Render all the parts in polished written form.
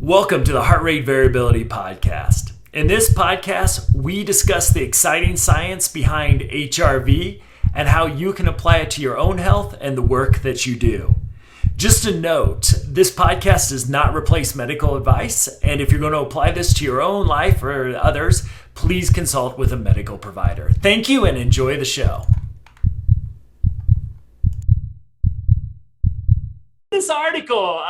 Welcome to the Heart Rate Variability Podcast. In this podcast, we discuss the exciting science behind HRV and how you can apply it to your own health and the work that you do. Just a note, this podcast does not replace medical advice, and if you're going to apply this to your own life or others, please consult with a medical provider. Thank you and enjoy the show. This article,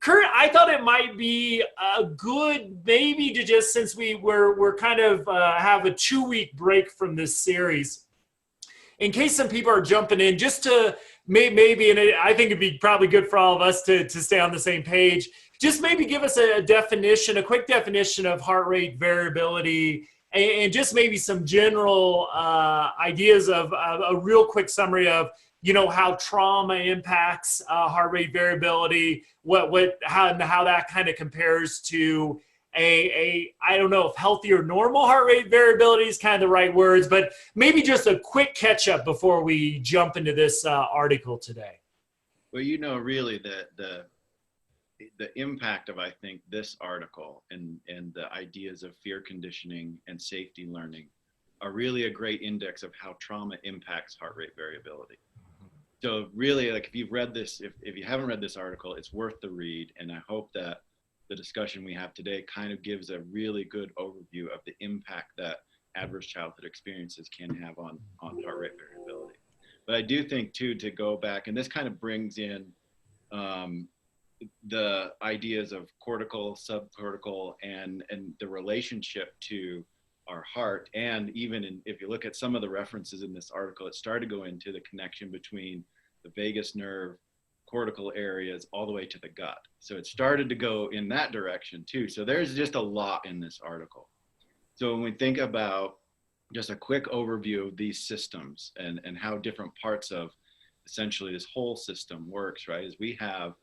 Curt, I thought it might be a good maybe to just, since we're kind of have a 2-week break from this series, in case some people are jumping in, just to maybe, and I think it'd be probably good for all of us to stay on the same page, just maybe give us a definition, a quick definition of heart rate variability, and just maybe some general ideas of a real quick summary of, you know, how trauma impacts heart rate variability, how that kind of compares to I don't know if healthy or normal heart rate variability is kind of the right words, but maybe just a quick catch up before we jump into this article today. Well, you know, really the impact of, I think, this article and the ideas of fear conditioning and safety learning are really a great index of how trauma impacts heart rate variability. So really, like, if you've read this, if you haven't read this article, it's worth the read. And I hope that the discussion we have today kind of gives a really good overview of the impact that adverse childhood experiences can have on heart rate variability. But I do think, too, to go back, and this kind of brings in the ideas of cortical, subcortical, and the relationship to our heart. And even if you look at some of the references in this article, it started to go into the connection between the vagus nerve, cortical areas, all the way to the gut. So it started to go in that direction too. So there's just a lot in this article. So when we think about just a quick overview of these systems and how different parts of essentially this whole system works, right, is we have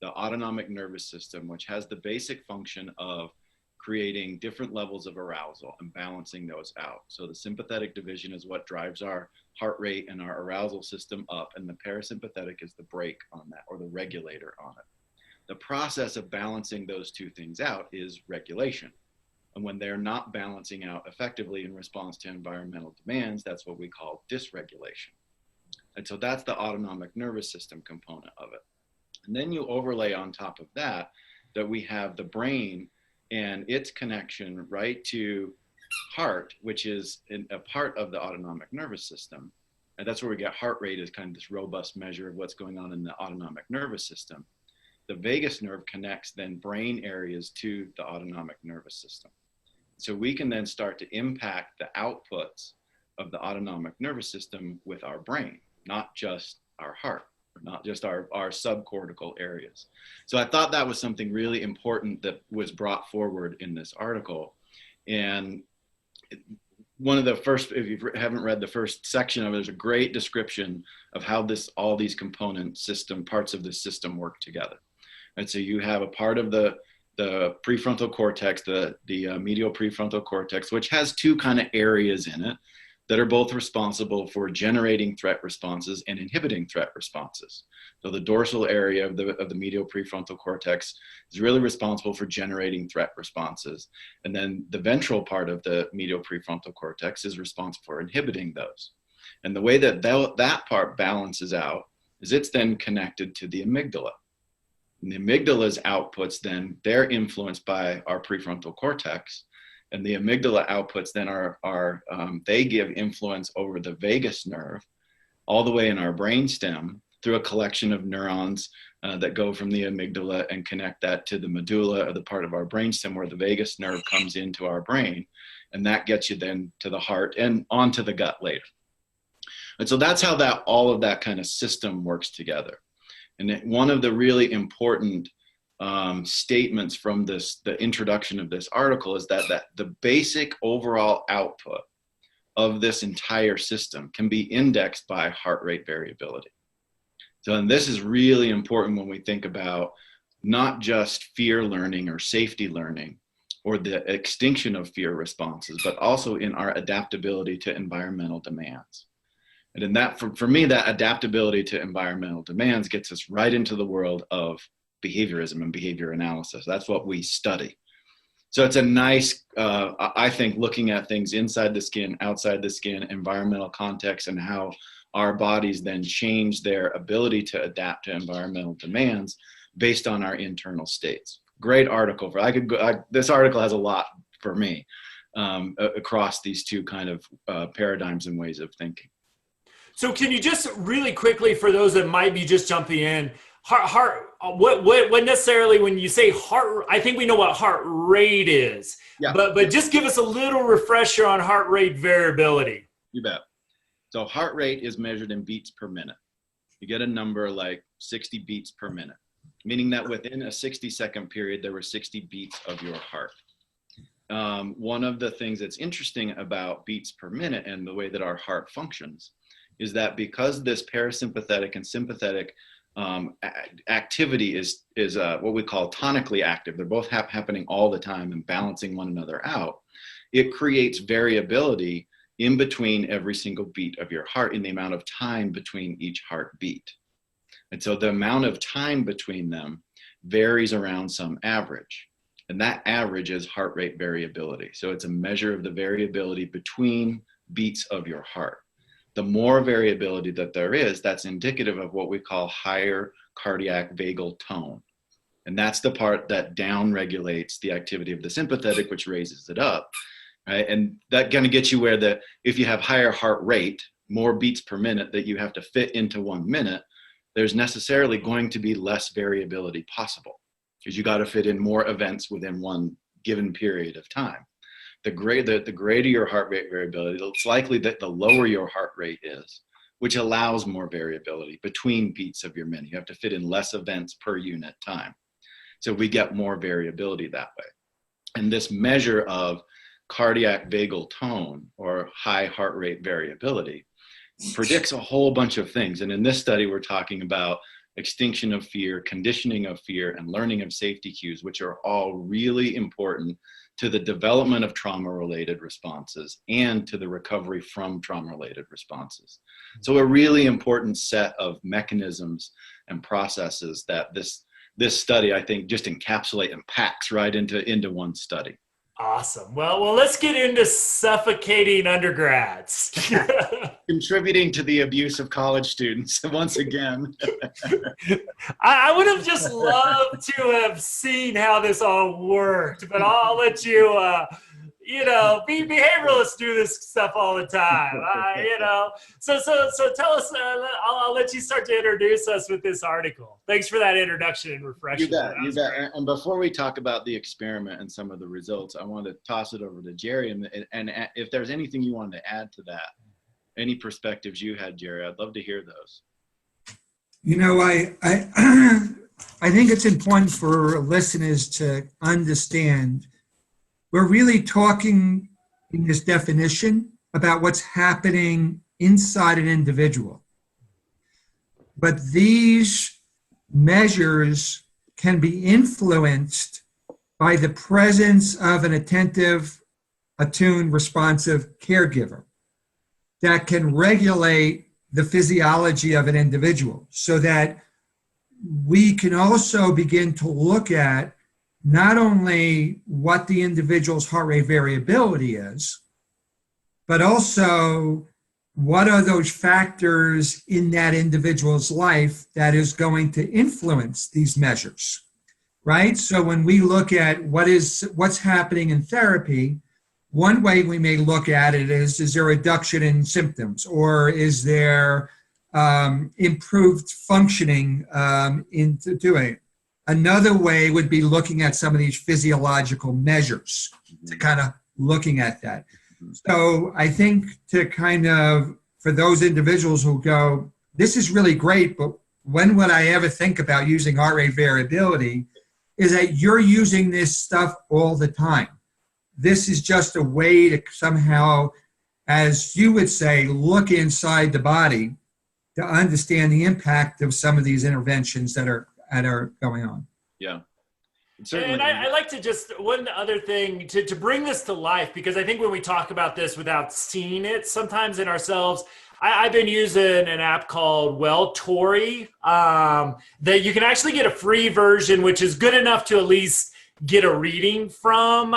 the autonomic nervous system, which has the basic function of creating different levels of arousal and balancing those out. So the sympathetic division is what drives our heart rate and our arousal system up, and the parasympathetic is the brake on that, or the regulator on it. The process of balancing those two things out is regulation. And when they're not balancing out effectively in response to environmental demands, that's what we call dysregulation. And so that's the autonomic nervous system component of it. And then you overlay on top of that we have the brain and its connection right to heart, which is a part of the autonomic nervous system. And that's where we get heart rate as kind of this robust measure of what's going on in the autonomic nervous system. The vagus nerve connects then brain areas to the autonomic nervous system. So we can then start to impact the outputs of the autonomic nervous system with our brain, not just our heart, not just our subcortical areas. So I thought that was something really important that was brought forward in this article. And one of the first, if you haven't read the first section of it, there's a great description of how all these component parts of the system work together. And so you have a part of the prefrontal cortex, the medial prefrontal cortex, which has two kind of areas in it that are both responsible for generating threat responses and inhibiting threat responses. So the dorsal area of the medial prefrontal cortex is really responsible for generating threat responses. And then the ventral part of the medial prefrontal cortex is responsible for inhibiting those. And the way that part balances out is it's then connected to the amygdala. And the amygdala's outputs then, they're influenced by our prefrontal cortex. And the amygdala outputs then they give influence over the vagus nerve all the way in our brainstem through a collection of neurons that go from the amygdala and connect that to the medulla, or the part of our brainstem where the vagus nerve comes into our brain. And that gets you then to the heart and onto the gut later. And so that's how all of that kind of system works together. And one of the really important statements from the introduction of this article is that the basic overall output of this entire system can be indexed by heart rate variability. So, and this is really important when we think about not just fear learning or safety learning or the extinction of fear responses, but also in our adaptability to environmental demands. And in that, for me, that adaptability to environmental demands gets us right into the world of behaviorism and behavior analysis. That's what we study. So it's a nice, I think, looking at things inside the skin, outside the skin, environmental context, and how our bodies then change their ability to adapt to environmental demands based on our internal states. Great article. This article has a lot for me across these two kind of paradigms and ways of thinking. So can you just really quickly, for those that might be just jumping in, what necessarily, when you say heart, I think we know what heart rate is, yeah. but just give us a little refresher on heart rate variability. You bet. So heart rate is measured in beats per minute. You get a number like 60 beats per minute, meaning that within a 60-second period, there were 60 beats of your heart. One of the things that's interesting about beats per minute and the way that our heart functions is that because this parasympathetic and sympathetic activity is what we call tonically active, they're both happening all the time and balancing one another out, it creates variability in between every single beat of your heart in the amount of time between each heartbeat. And so the amount of time between them varies around some average. And that average is heart rate variability. So it's a measure of the variability between beats of your heart. The more variability that there is, that's indicative of what we call higher cardiac vagal tone. And that's the part that down-regulates the activity of the sympathetic, which raises it up. Right? And that kind of gets you where if you have higher heart rate, more beats per minute that you have to fit into 1 minute, there's necessarily going to be less variability possible because you got to fit in more events within one given period of time. The greater your heart rate variability, it's likely that the lower your heart rate is, which allows more variability between beats of your minute. You have to fit in less events per unit time. So we get more variability that way. And this measure of cardiac vagal tone or high heart rate variability predicts a whole bunch of things. And in this study, we're talking about extinction of fear, conditioning of fear, and learning of safety cues, which are all really important to the development of trauma-related responses and to the recovery from trauma-related responses. So a really important set of mechanisms and processes that this study, I think, just encapsulate and packs right into one study. Awesome. Well, let's get into suffocating undergrads. Contributing to the abuse of college students once again. I would have just loved to have seen how this all worked, but I'll let you, behavioralists do this stuff all the time, So tell us, I'll let you start to introduce us with this article. Thanks for that introduction and refresher. You bet. And before we talk about the experiment and some of the results, I want to toss it over to Jerry. And if there's anything you wanted to add to that, any perspectives you had, Jerry, I'd love to hear those. I think it's important for listeners to understand we're really talking in this definition about what's happening inside an individual. But these measures can be influenced by the presence of an attentive, attuned, responsive caregiver that can regulate the physiology of an individual so that we can also begin to look at not only what the individual's heart rate variability is, but also what are those factors in that individual's life that is going to influence these measures, right? So when we look at what's happening in therapy, one way we may look at it is there a reduction in symptoms, or is there improved functioning into doing it? Another way would be looking at some of these physiological measures to kind of looking at that. So I think for those individuals who go, this is really great, but when would I ever think about using heart rate variability, is that you're using this stuff all the time. This is just a way to somehow, as you would say, look inside the body to understand the impact of some of these interventions that are going on. Yeah. Certainly. And I like to just, one other thing to bring this to life, because I think when we talk about this without seeing it sometimes in ourselves, I've been using an app called Tory, that you can actually get a free version, which is good enough to at least get a reading from.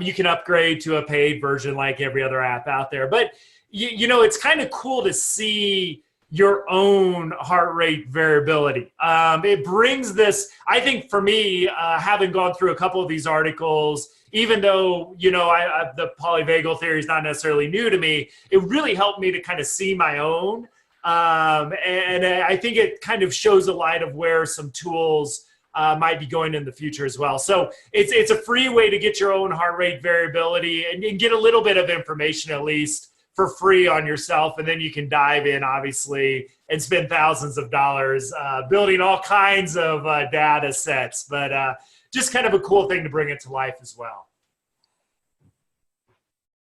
You can upgrade to a paid version like every other app out there. But, you know, it's kind of cool to see your own heart rate variability. It brings this, I think for me, having gone through a couple of these articles, even though, you know, the polyvagal theory is not necessarily new to me, it really helped me to kind of see my own. And I think it kind of shows a light of where some tools might be going in the future as well. So it's a free way to get your own heart rate variability and get a little bit of information at least for free on yourself. And then you can dive in, obviously, and spend thousands of dollars building all kinds of data sets. But just kind of a cool thing to bring it to life as well.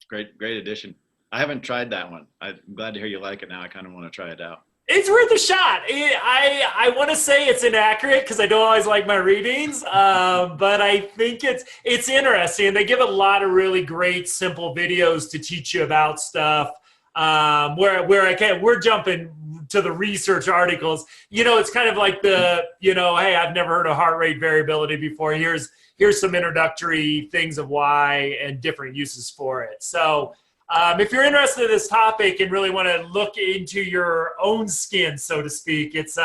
Great addition. I haven't tried that one. I'm glad to hear you like it now. I kind of want to try it out. It's worth a shot. I want to say it's inaccurate because I don't always like my readings, but I think it's interesting. And they give a lot of really great, simple videos to teach you about stuff. We're jumping to the research articles. You know, it's kind of like hey, I've never heard of heart rate variability before. Here's some introductory things of why and different uses for it. So if you're interested in this topic and really want to look into your own skin, so to speak, it's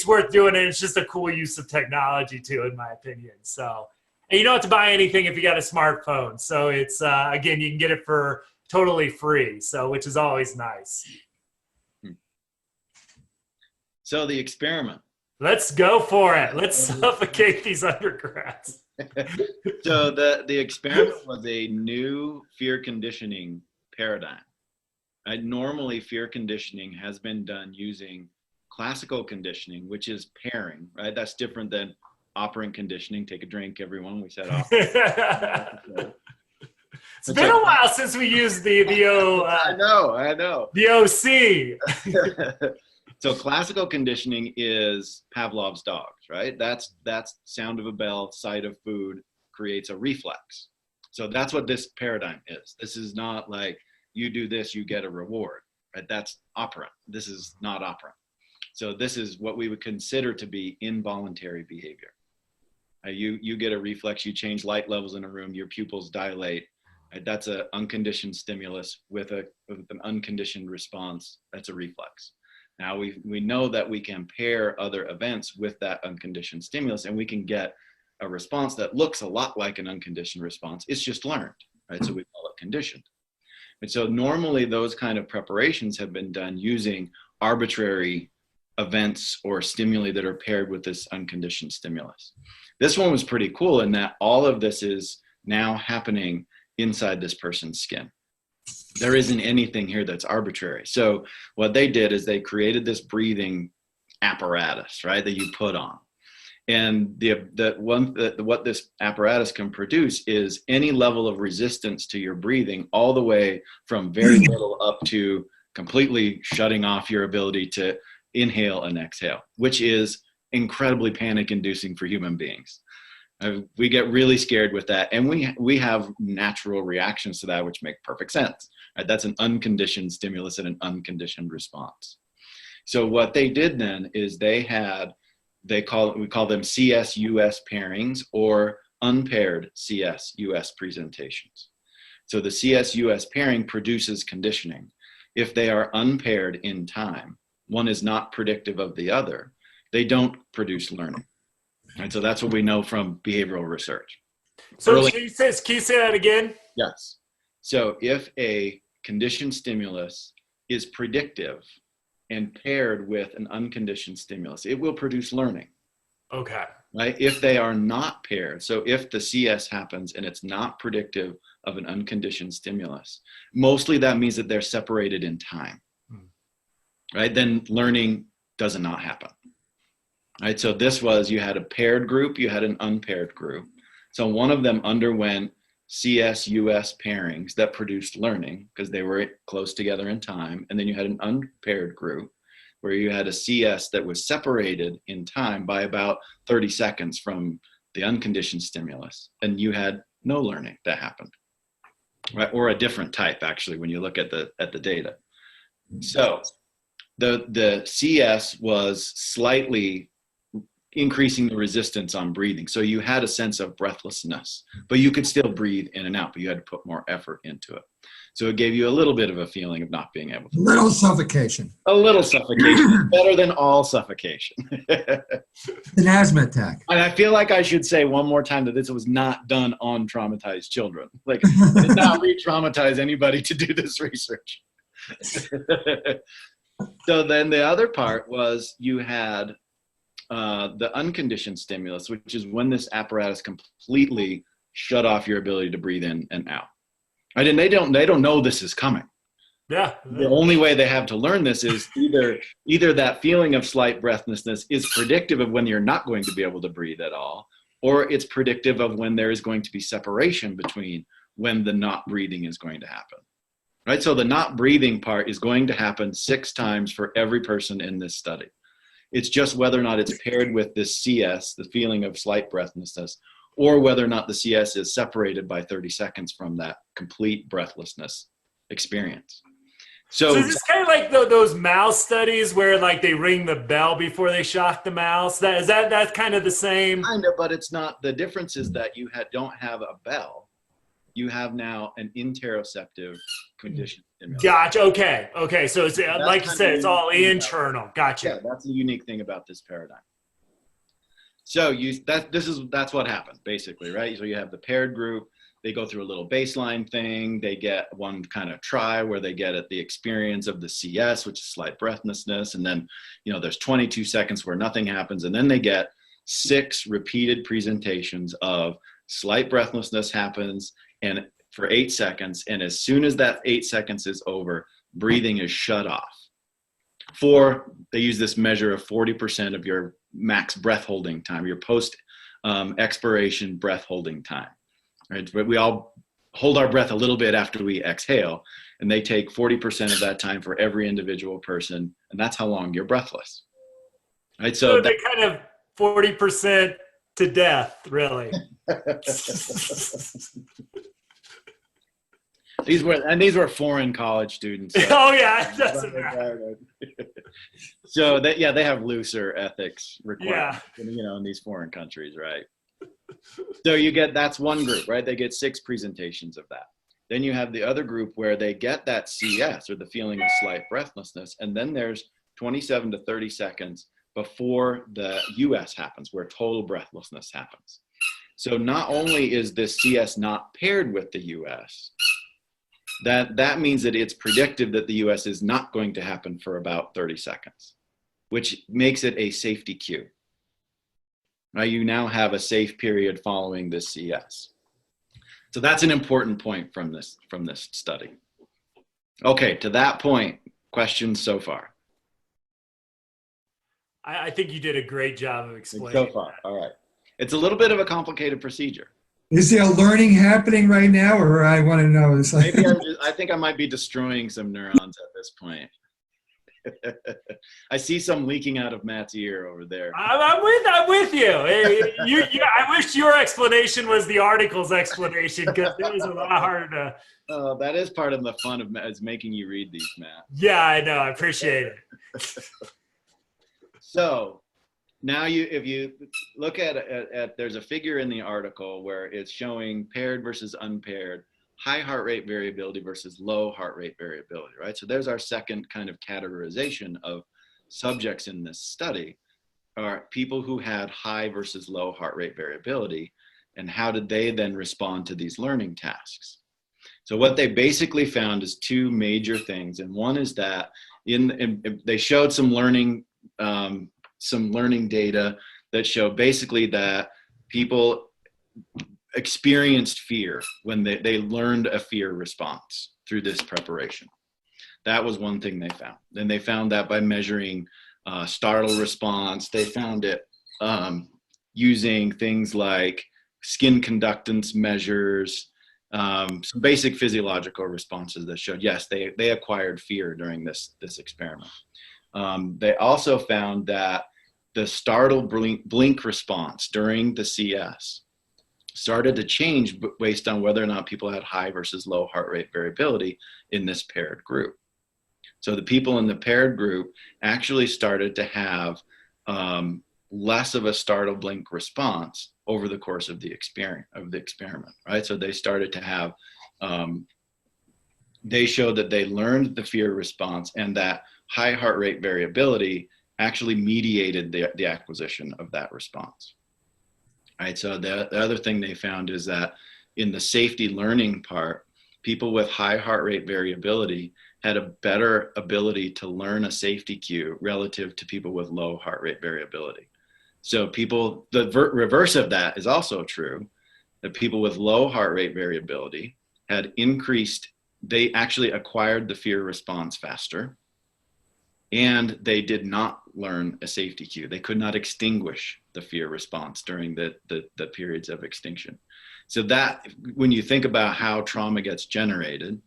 worth doing it. It's just a cool use of technology too, in my opinion. So, and you don't have to buy anything if you got a smartphone. So it's, again, you can get it for totally free. So, which is always nice. So the experiment. Let's go for it. Let's suffocate these undergrads. So the experiment was a new fear conditioning paradigm. Normally, fear conditioning has been done using classical conditioning, which is pairing, right? That's different than operant conditioning. Take a drink, everyone. We said operant. It's been a while since we used the I know. The OC. So classical conditioning is Pavlov's dogs, right? That's sound of a bell, sight of food creates a reflex. So that's what this paradigm is. This is not like you do this, you get a reward, right? That's operant. This is not operant. So this is what we would consider to be involuntary behavior. You get a reflex, you change light levels in a room, your pupils dilate. Right? That's an unconditioned stimulus with an unconditioned response. That's a reflex. Now we know that we can pair other events with that unconditioned stimulus, and we can get a response that looks a lot like an unconditioned response. It's just learned, right? So we call it conditioned. And so normally those kind of preparations have been done using arbitrary events or stimuli that are paired with this unconditioned stimulus. This one was pretty cool in that all of this is now happening inside this person's skin. There isn't anything here that's arbitrary. So what they did is they created this breathing apparatus, right, that you put on. And what this apparatus can produce is any level of resistance to your breathing, all the way from very little up to completely shutting off your ability to inhale and exhale, which is incredibly panic-inducing for human beings. We get really scared with that, and we have natural reactions to that, which make perfect sense. Right? That's an unconditioned stimulus and an unconditioned response. So what they did then is we call them CS-US pairings or unpaired CS-US presentations. So the CS-US pairing produces conditioning. If they are unpaired in time, one is not predictive of the other, they don't produce learning. And so that's what we know from behavioral research. So can you say that again? Yes. So if a conditioned stimulus is predictive and paired with an unconditioned stimulus, it will produce learning. Okay. Right? If they are not paired, so if the CS happens and it's not predictive of an unconditioned stimulus, mostly that means that they're separated in time. Right? Then learning does not happen. Right? So this was, you had a paired group, you had an unpaired group. So one of them underwent CS-US pairings that produced learning because they were close together in time. And then you had an unpaired group where you had a CS that was separated in time by about 30 seconds from the unconditioned stimulus, and you had no learning that happened, right? Or a different type, actually, when you look at the data. So the CS was slightly increasing the resistance on breathing. So you had a sense of breathlessness, but you could still breathe in and out, but you had to put more effort into it. So it gave you a little bit of a feeling of not being able to. Little suffocation. A little suffocation, better than all suffocation. An asthma attack. And I feel like I should say one more time that this was not done on traumatized children. Like, did not re-traumatize anybody to do this research. So then the other part was you had the unconditioned stimulus, which is when this apparatus completely shut off your ability to breathe in and out. Right? And they don't know this is coming. Yeah. The only way they have to learn this is either that feeling of slight breathlessness is predictive of when you're not going to be able to breathe at all, or it's predictive of when there is going to be separation between when the not breathing is going to happen. Right? So the not breathing part is going to happen 6 times for every person in this study. It's just whether or not it's paired with this CS, the feeling of slight breathlessness, or whether or not the CS is separated by 30 seconds from that complete breathlessness experience. So is this kind of like those mouse studies where like they ring the bell before they shock the mouse? That's kind of the same? Kind of, but it's not. The difference is that you don't have a bell. You have now an interoceptive condition. Gotcha. Okay. So it's like you said, it's all internal. Gotcha. Yeah, that's the unique thing about this paradigm. So that's what happened basically, right? So you have the paired group. They go through a little baseline thing. They get one kind of try where they get at the experience of the CS, which is slight breathlessness, and then there's 22 seconds where nothing happens, and then they get 6 repeated presentations of slight breathlessness happens, and for 8 seconds, and as soon as that 8 seconds is over, breathing is shut off. They use this measure of 40% of your max breath holding time, your post expiration breath holding time. Right? But we all hold our breath a little bit after we exhale, and they take 40% of that time for every individual person, and that's how long you're breathless. Right? So they kind of 40% to death, really. These were foreign college students. So. Oh yeah, it doesn't matter. So they have looser ethics requirements, yeah. in these foreign countries, right? So that's one group, right? They get 6 presentations of that. Then you have the other group where they get that CS, or the feeling of slight breathlessness, and then there's 27 to 30 seconds before the US happens, where total breathlessness happens. So not only is this CS not paired with the US, that means that it's predictive that the US is not going to happen for about 30 seconds, which makes it a safety cue. Now you now have a safe period following this CS. So that's an important point from this study. Okay, to that point, questions so far? I think you did a great job of explaining. So far, all right. It's a little bit of a complicated procedure. Is there learning happening right now, or I want to know? Maybe I think I might be destroying some neurons at this point. I see some leaking out of Matt's ear over there. I'm with you. I wish your explanation was the article's explanation, because it was a lot harder to. Oh, that is part of the fun of making you read these, Matt. Yeah, I know. I appreciate it. So now if you look at there's a figure in the article where it's showing paired versus unpaired, high heart rate variability versus low heart rate variability, right? So there's our second kind of categorization of subjects in this study, are people who had high versus low heart rate variability, and how did they then respond to these learning tasks? So what they basically found is 2 major things, and one is that they showed some learning data that show basically that people experienced fear when they learned a fear response through this preparation. That was one thing they found. Then they found that by measuring startle response. They found it using things like skin conductance measures, some basic physiological responses that showed, yes, they acquired fear during this experiment. They also found that the startle blink response during the CS started to change based on whether or not people had high versus low heart rate variability in this paired group. So the people in the paired group actually started to have less of a startle blink response over the course of the experiment, right? So they started to have, they showed that they learned the fear response, and that high heart rate variability actually mediated the acquisition of that response. Right, so the other thing they found is that in the safety learning part, people with high heart rate variability had a better ability to learn a safety cue relative to people with low heart rate variability. So the reverse of that is also true, that people with low heart rate variability had increased, they actually acquired the fear response faster, and they did not learn a safety cue. They could not extinguish the fear response during the periods of extinction. So that, when you think about how trauma gets generated,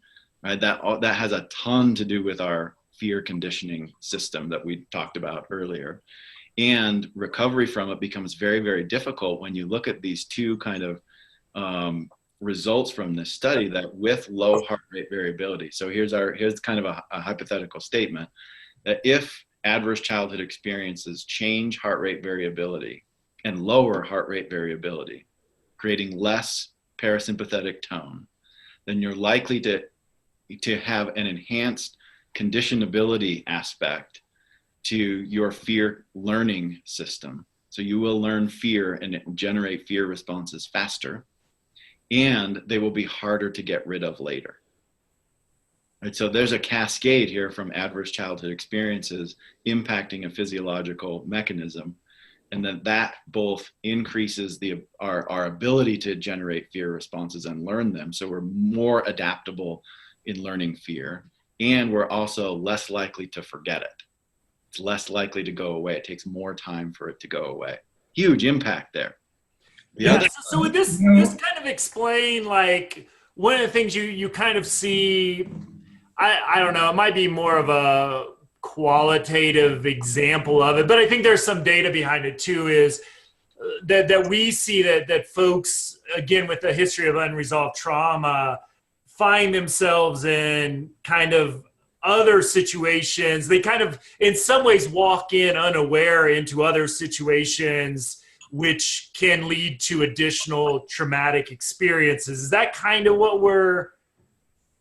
right, that has a ton to do with our fear conditioning system that we talked about earlier. And recovery from it becomes very, very difficult when you look at these two kind of results from this study, that with low heart rate variability. So here's kind of a hypothetical statement, that if adverse childhood experiences change heart rate variability and lower heart rate variability, creating less parasympathetic tone, then you're likely to have an enhanced conditionability aspect to your fear learning system. So you will learn fear and generate fear responses faster, and they will be harder to get rid of later. Right, so there's a cascade here from adverse childhood experiences impacting a physiological mechanism, and then that both increases our ability to generate fear responses and learn them. So we're more adaptable in learning fear, and we're also less likely to forget it. It's less likely to go away. It takes more time for it to go away. Huge impact there. So would this kind of explain, like, one of the things you kind of see, I don't know, it might be more of a qualitative example of it, but I think there's some data behind it too, is that we see that folks, again, with a history of unresolved trauma, find themselves in kind of other situations. They kind of, in some ways, walk in unaware into other situations, which can lead to additional traumatic experiences. Is that kind of what we're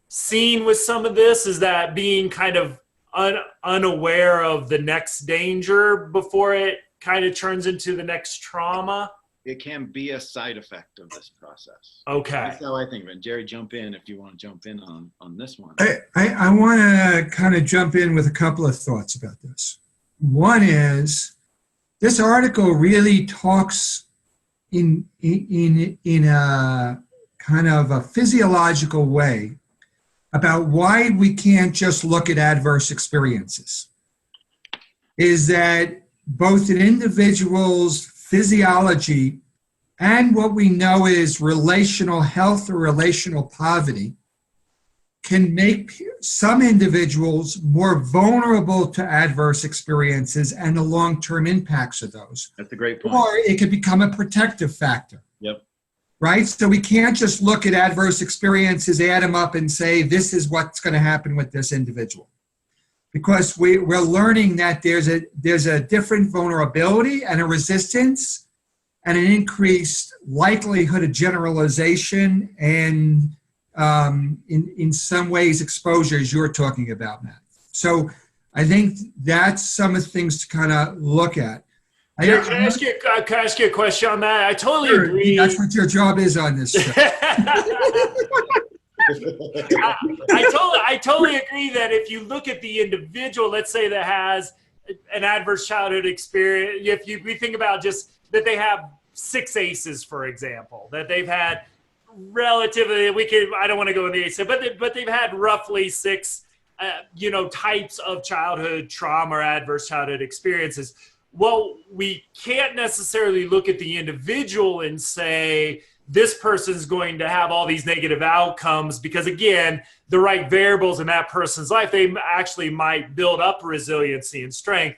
seeing with some of this? Is that being kind of unaware of the next danger before it kind of turns into the next trauma? It can be a side effect of this process. Okay. That's how I think of it. Jerry, jump in if you want to jump in on this one. I want to kind of jump in with a couple of thoughts about this. One is, this article really talks in a kind of a physiological way about why we can't just look at adverse experiences. Is that both an individual's physiology and what we know is relational health or relational poverty can make some individuals more vulnerable to adverse experiences and the long-term impacts of those. That's a great point. Or it could become a protective factor. Yep. Right? So we can't just look at adverse experiences, add them up, and say, this is what's going to happen with this individual. Because we're learning that there's a different vulnerability and a resistance and an increased likelihood of generalization and in some ways exposure, as you're talking about, Matt. So I think that's some of the things to kind of look at. Can I ask you a question on that? I totally agree. That's what your job is on this show. I totally agree that if you look at the individual, let's say that has an adverse childhood experience, if we think about just that they have 6 ACEs, for example, that they've had relatively, I don't want to go in the ACE, but they've had roughly 6, types of childhood trauma or adverse childhood experiences. Well, we can't necessarily look at the individual and say, this person's going to have all these negative outcomes, because again, the right variables in that person's life, they actually might build up resiliency and strength.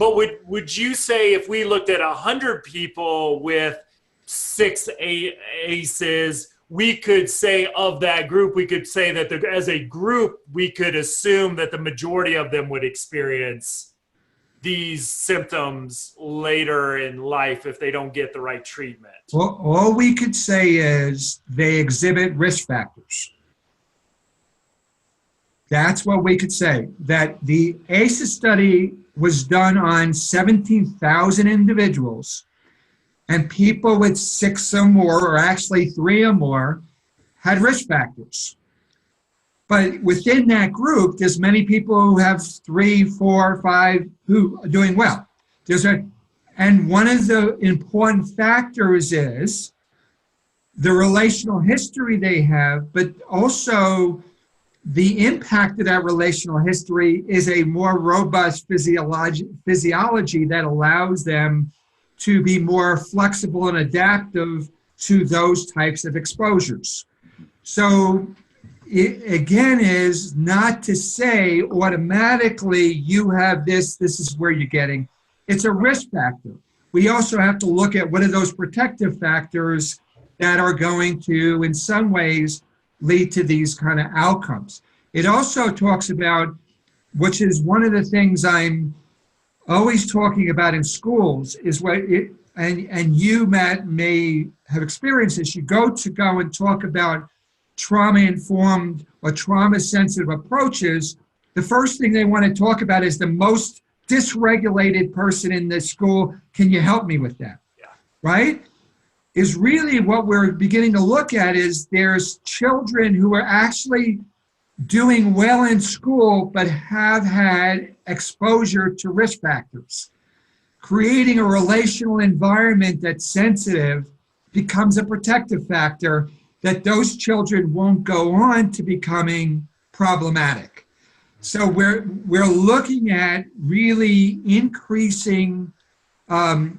But would you say if we looked at 100 people with 6 ACEs, we could say of that group, we could say that as a group, we could assume that the majority of them would experience these symptoms later in life if they don't get the right treatment? Well, all we could say is they exhibit risk factors. That's what we could say. That the ACEs study was done on 17,000 individuals, and people with 6 or more, or actually 3 or more, had risk factors. But within that group, there's many people who have 3, 4, 5 who are doing well. And one of the important factors is the relational history they have, but also the impact of that relational history is a more robust physiology that allows them to be more flexible and adaptive to those types of exposures. So it, again, is not to say automatically you have this is where you're getting. It's a risk factor. We also have to look at what are those protective factors that are going to, in some ways, lead to these kind of outcomes. It also talks about, which is one of the things I'm always talking about in schools, is what it, and you, Matt, may have experienced this. You go and talk about trauma-informed or trauma-sensitive approaches. The first thing they want to talk about is the most dysregulated person in the school. Can you help me with that? Yeah. Right? Is really what we're beginning to look at is there's children who are actually doing well in school but have had exposure to risk factors. Creating a relational environment that's sensitive becomes a protective factor that those children won't go on to becoming problematic. So we're looking at really increasing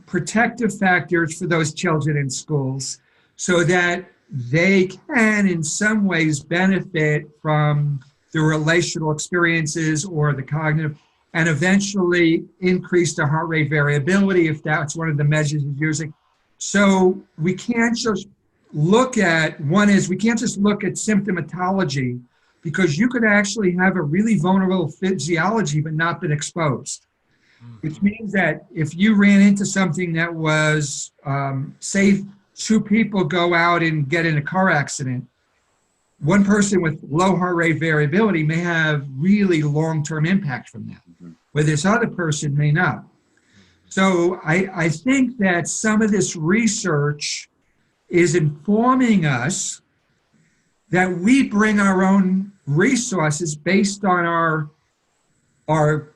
protective factors for those children in schools so that they can in some ways benefit from the relational experiences or the cognitive, and eventually increase the heart rate variability if that's one of the measures you're using. So we can't just look at, we can't just look at symptomatology, because you could actually have a really vulnerable physiology but not been exposed. Which means that if you ran into something that was, say, 2 people go out and get in a car accident, one person with low heart rate variability may have really long-term impact from that, where this other person may not. So I think that some of this research is informing us that we bring our own resources based on our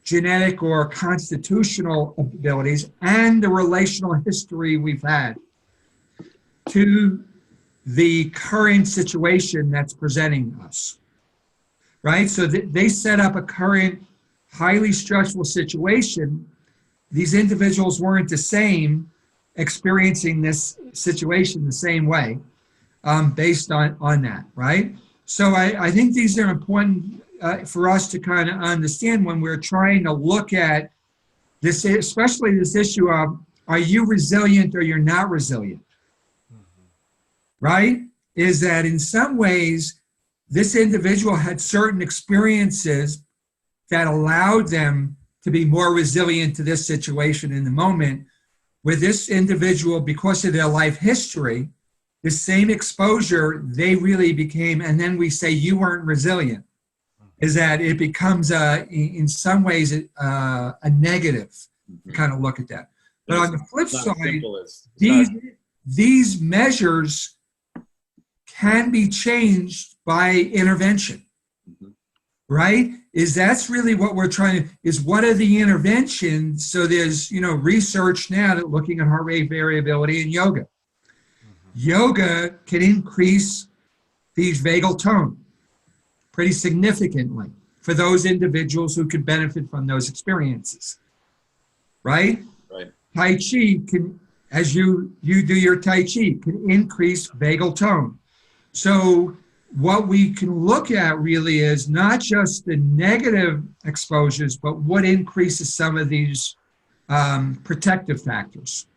genetic or constitutional abilities and the relational history we've had to the current situation that's presenting us, right? So they set up a current highly stressful situation. These individuals weren't the same experiencing this situation the same way based on that, right? So I think these are important for us to kind of understand when we're trying to look at this, especially this issue of, are you resilient or you're not resilient? Right? Is that in some ways, this individual had certain experiences that allowed them to be more resilient to this situation in the moment, where this individual, because of their life history, the same exposure, they really became, and then we say you weren't resilient, is that it becomes, in some ways, a negative to kind of look at that. But on the flip side, these measures can be changed by intervention, right? That's really what we're trying to, is what are the interventions? So there's, research now that looking at heart rate variability in yoga. Yoga can increase the vagal tone pretty significantly for those individuals who could benefit from those experiences, right? Right. Tai Chi can, as you do your Tai Chi, can increase vagal tone. So what we can look at really is not just the negative exposures, but what increases some of these protective factors.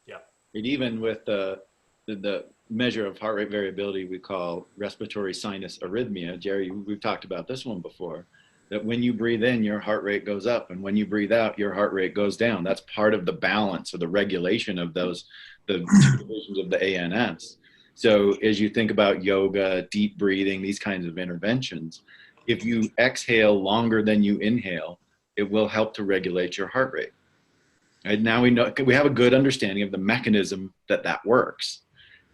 Yeah. And even with the measure of heart rate variability we call respiratory sinus arrhythmia, Jerry, we've talked about this one before, that when you breathe in, your heart rate goes up, and when you breathe out, your heart rate goes down. That's part of the balance or the regulation of the two divisions of the ANS. So as you think about yoga, deep breathing, these kinds of interventions, if you exhale longer than you inhale, it will help to regulate your heart rate. And now we have a good understanding of the mechanism that works.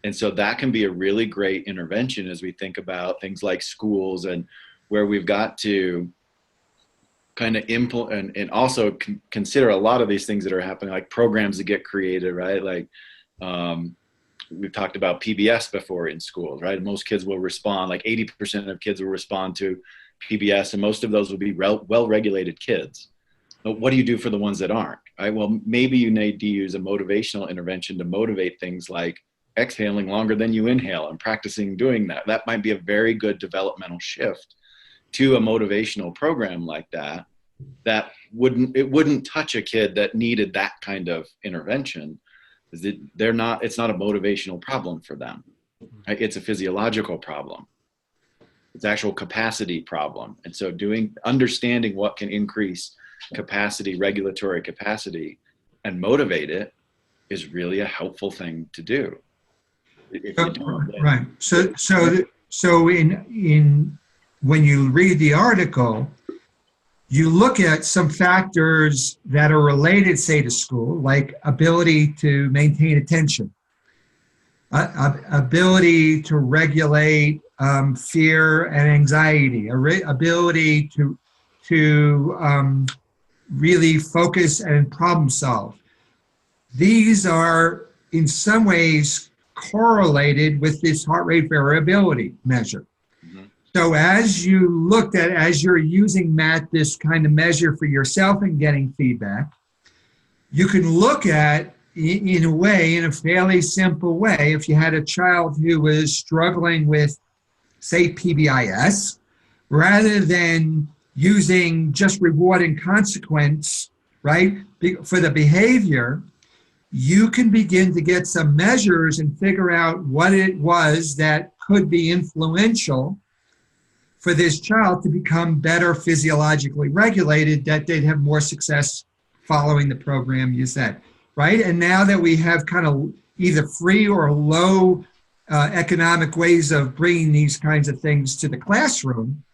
And so that can be a really great intervention as we think about things like schools and where we've got to kind of implement and also consider a lot of these things that are happening, like programs that get created, right? Like we've talked about PBS before in schools, right? Most kids will respond, like 80% of kids will respond to PBS, and most of those will be well-regulated kids. But what do you do for the ones that aren't, right? Well, maybe you need to use a motivational intervention to motivate things like exhaling longer than you inhale and practicing doing that. That might be a very good developmental shift to a motivational program like that, that wouldn't touch a kid that needed that kind of intervention. It's not a motivational problem for them. Right? It's a physiological problem. It's actual capacity problem. And so understanding what can increase capacity, regulatory capacity, and motivate it is really a helpful thing to do. Right. So in when you read the article, you look at some factors that are related, say, to school, like ability to maintain attention, ability to regulate fear and anxiety, ability to really focus and problem solve. These are in some ways correlated with this heart rate variability measure. So as you're using, Matt, this kind of measure for yourself and getting feedback, you can look at, in a fairly simple way, if you had a child who was struggling with, say, PBIS, rather than using just reward and consequence, right, for the behavior, you can begin to get some measures and figure out what it was that could be influential for this child to become better physiologically regulated, that they'd have more success following the program you said, right? And now that we have kind of either free or low economic ways of bringing these kinds of things to the classroom,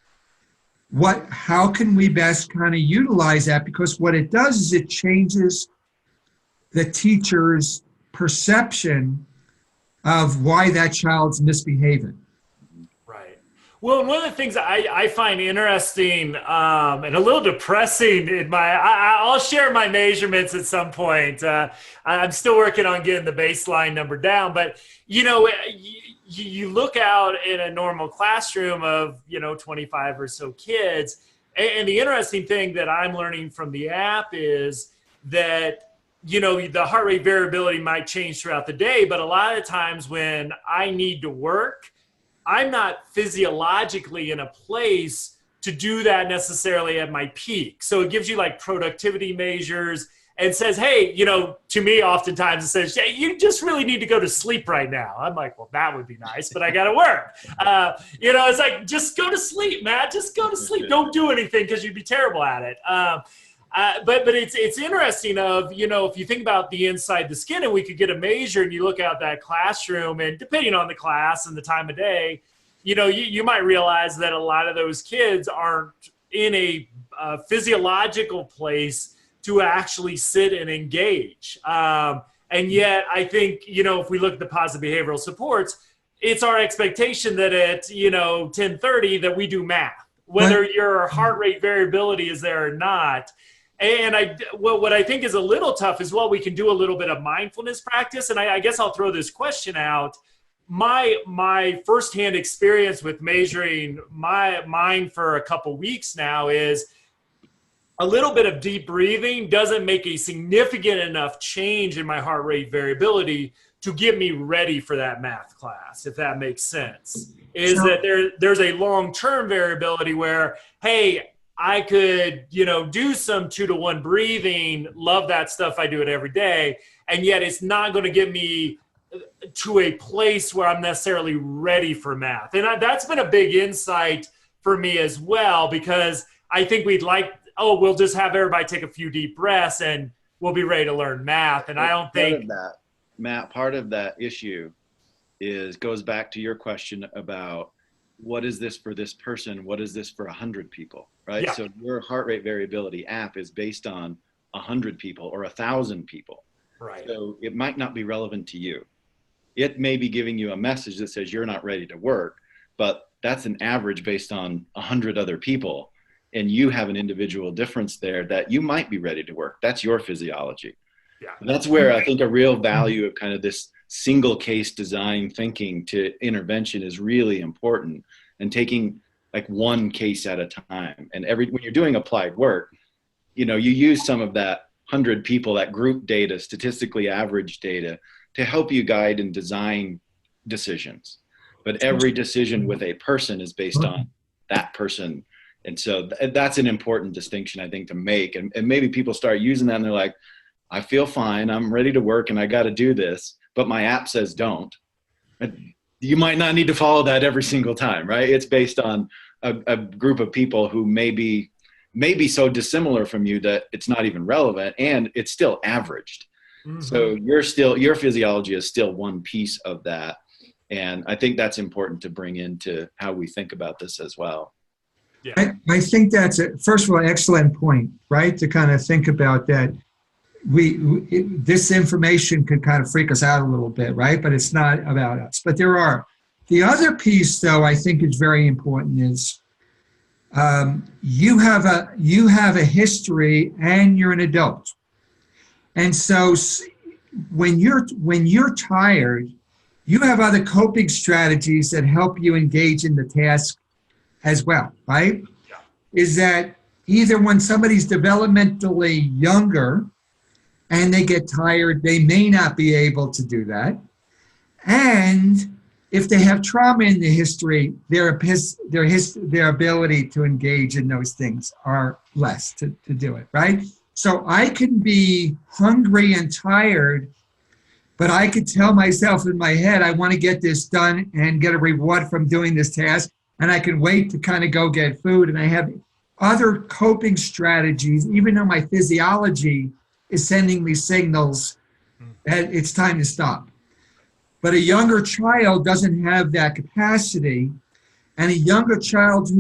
how can we best kind of utilize that? Because what it does is it changes the teacher's perception of why that child's misbehaving. Well, one of the things I find interesting and a little depressing I'll share my measurements at some point. I'm still working on getting the baseline number down, but you look out in a normal classroom of 25 or so kids, and the interesting thing that I'm learning from the app is that the heart rate variability might change throughout the day, but a lot of times when I need to work, I'm not physiologically in a place to do that necessarily at my peak. So it gives you like productivity measures and says, hey, to me, oftentimes it says, hey, you just really need to go to sleep right now. I'm like, well, that would be nice, but I got to work. It's like, just go to sleep, Matt. Just go to sleep. Don't do anything because you'd be terrible at it. But it's interesting if you think about the inside the skin, and we could get a measure and you look out that classroom, and depending on the class and the time of day, you might realize that a lot of those kids aren't in a physiological place to actually sit and engage. And yet I think, if we look at the positive behavioral supports, it's our expectation that at, 10:30 that we do math, whether your heart rate variability is there or not. And what I think is a little tough is, we can do a little bit of mindfulness practice. And I guess I'll throw this question out. My firsthand experience with measuring mine for a couple weeks now is a little bit of deep breathing doesn't make a significant enough change in my heart rate variability to get me ready for that math class, if that makes sense. is Sure. that there's a long-term variability where, hey, I could, do some 2-to-1 breathing, love that stuff. I do it every day. And yet it's not going to get me to a place where I'm necessarily ready for math. And that's been a big insight for me as well, because I think we'll just have everybody take a few deep breaths and we'll be ready to learn math. And I don't think part of that, Matt, part of that issue goes back to your question about what is this for this person? What is this for 100 people, right? Yeah. So your heart rate variability app is based on 100 people or 1,000 people. right. So it might not be relevant to you. It may be giving you a message that says you're not ready to work, but that's an average based on 100 other people. And you have an individual difference there that you might be ready to work. That's your physiology. Yeah. That's where I think a real value of kind of this single case design thinking to intervention is really important, and taking like one case at a time. And when you're doing applied work, you use some of that 100 people, that group data, statistically average data, to help you guide and design decisions. But every decision with a person is based on that person. And so that's an important distinction, I think, to make. And maybe people start using that and they're like, I feel fine, I'm ready to work and I got to do this, but my app says don't. You might not need to follow that every single time, right? It's based on a group of people who may be so dissimilar from you that it's not even relevant, and it's still averaged. Mm-hmm. So your physiology is still one piece of that. And I think that's important to bring into how we think about this as well. Yeah. I think that's, first of all, excellent point, right? To kind of think about that. This information could kind of freak us out a little bit, right? But it's not about us. But the other piece, though, I think is very important is you have a history and you're an adult. And so when you're tired, you have other coping strategies that help you engage in the task as well, right? Yeah. Is that either when somebody's developmentally younger and they get tired, they may not be able to do that. And if they have trauma in the history, their ability to engage in those things are less to do it, right? So I can be hungry and tired, but I could tell myself in my head, I want to get this done and get a reward from doing this task. And I can wait to kind of go get food. And I have other coping strategies, even though my physiology is sending me signals that it's time to stop. But a younger child doesn't have that capacity. And a younger child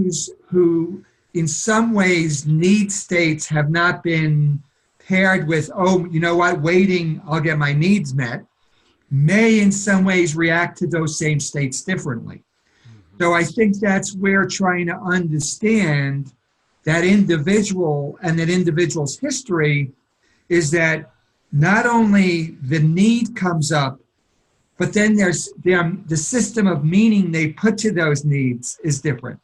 who in some ways need states have not been paired with, oh, you know what, waiting, I'll get my needs met, may in some ways react to those same states differently. So I think that's where trying to understand that individual and that individual's history is that not only the need comes up, but then there's the system of meaning they put to those needs is different.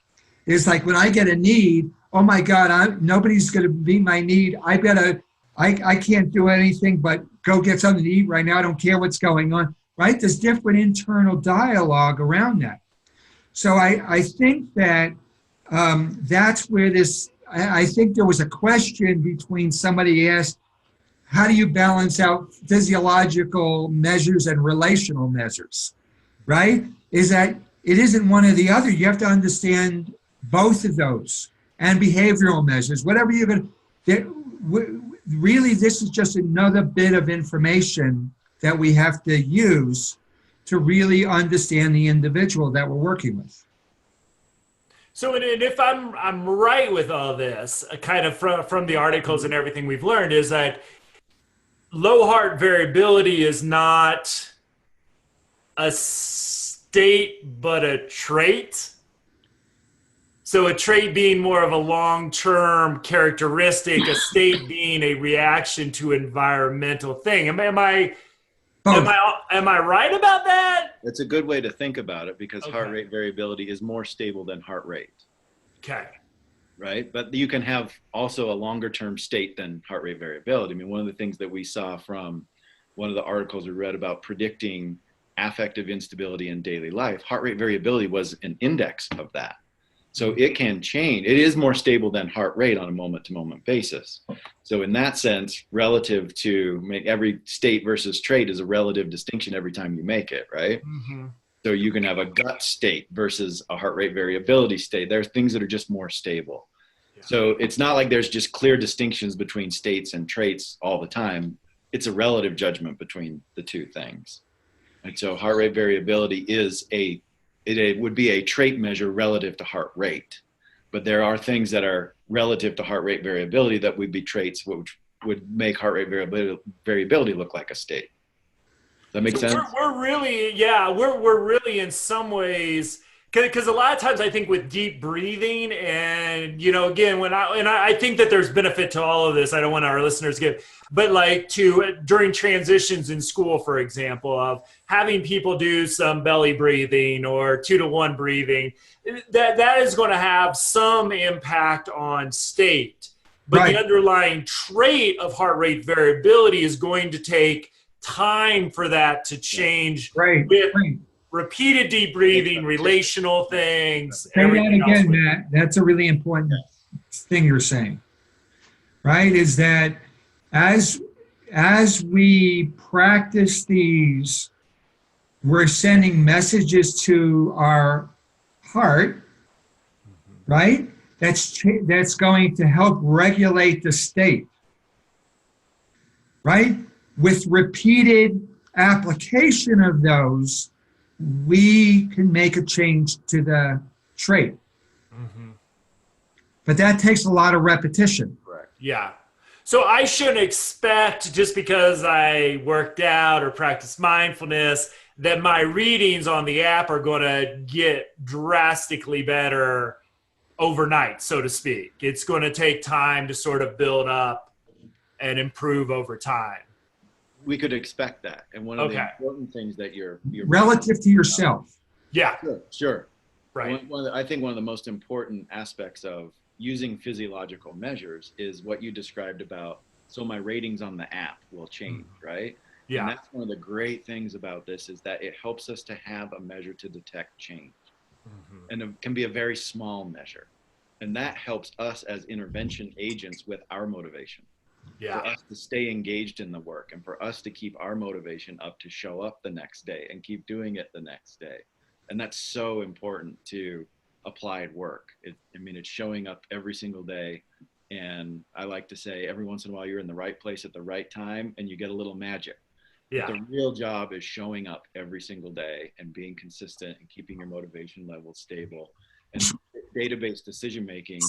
It's like when I get a need, oh my God, nobody's going to meet my need. I can't do anything but go get something to eat right now. I don't care what's going on, right? There's different internal dialogue around that. So I think that that's where I think there was a question between somebody asked, how do you balance out physiological measures and relational measures, right? Is that it isn't one or the other. You have to understand both of those and behavioral measures, whatever you're going to, really this is just another bit of information that we have to use to really understand the individual that we're working with. So, and if I'm right with all this, kind of from the articles and everything we've learned, is that low heart variability is not a state, but a trait. So a trait being more of a long-term characteristic, a state being a reaction to environmental thing. Am I right about that? It's a good way to think about it, because heart rate variability is more stable than heart rate. Okay. Right? But you can have also a longer term state than heart rate variability. I mean, one of the things that we saw from one of the articles we read about predicting affective instability in daily life, heart rate variability was an index of that. So it can change. It is more stable than heart rate on a moment-to-moment basis. So in that sense, relative to make every state versus trait is a relative distinction every time you make it, right? Mm-hmm. So you can have a gut state versus a heart rate variability state. There's things that are just more stable. Yeah. So it's not like there's just clear distinctions between states and traits all the time. It's a relative judgment between the two things. And so heart rate variability it would be a trait measure relative to heart rate. But there are things that are relative to heart rate variability that would be traits which would make heart rate variability look like a state. Does that make sense? We're really in some ways, because a lot of times I think with deep breathing and, again, I think that there's benefit to all of this. I don't want our listeners to get, but like during transitions in school, for example, of having people do some belly breathing or 2-to-1 breathing, that is going to have some impact on state. But Right. The underlying trait of heart rate variability is going to take time for that to change with repeated deep breathing, relational things. Say that again, Matt. That's a really important thing you're saying, right? Is that as we practice these, we're sending messages to our heart, right? That's going to help regulate the state, right? With repeated application of those, we can make a change to the trait. Mm-hmm. But that takes a lot of repetition. Correct. Yeah. So I shouldn't expect, just because I worked out or practiced mindfulness, that my readings on the app are going to get drastically better overnight, so to speak. It's going to take time to sort of build up and improve over time. We could expect that. And one of the important things that you're relative to yourself. Yeah. Sure. Right. I think one of the most important aspects of using physiological measures is what you described about, so my ratings on the app will change, right? Yeah. And that's one of the great things about this, is that it helps us to have a measure to detect change. Mm-hmm. And it can be a very small measure. And that helps us as intervention agents with our motivation. Yeah. For us to stay engaged in the work and for us to keep our motivation up to show up the next day and keep doing it the next day. And that's so important to applied work. It's showing up every single day. And I like to say every once in a while you're in the right place at the right time and you get a little magic. Yeah. But the real job is showing up every single day and being consistent and keeping your motivation level stable. And database decision making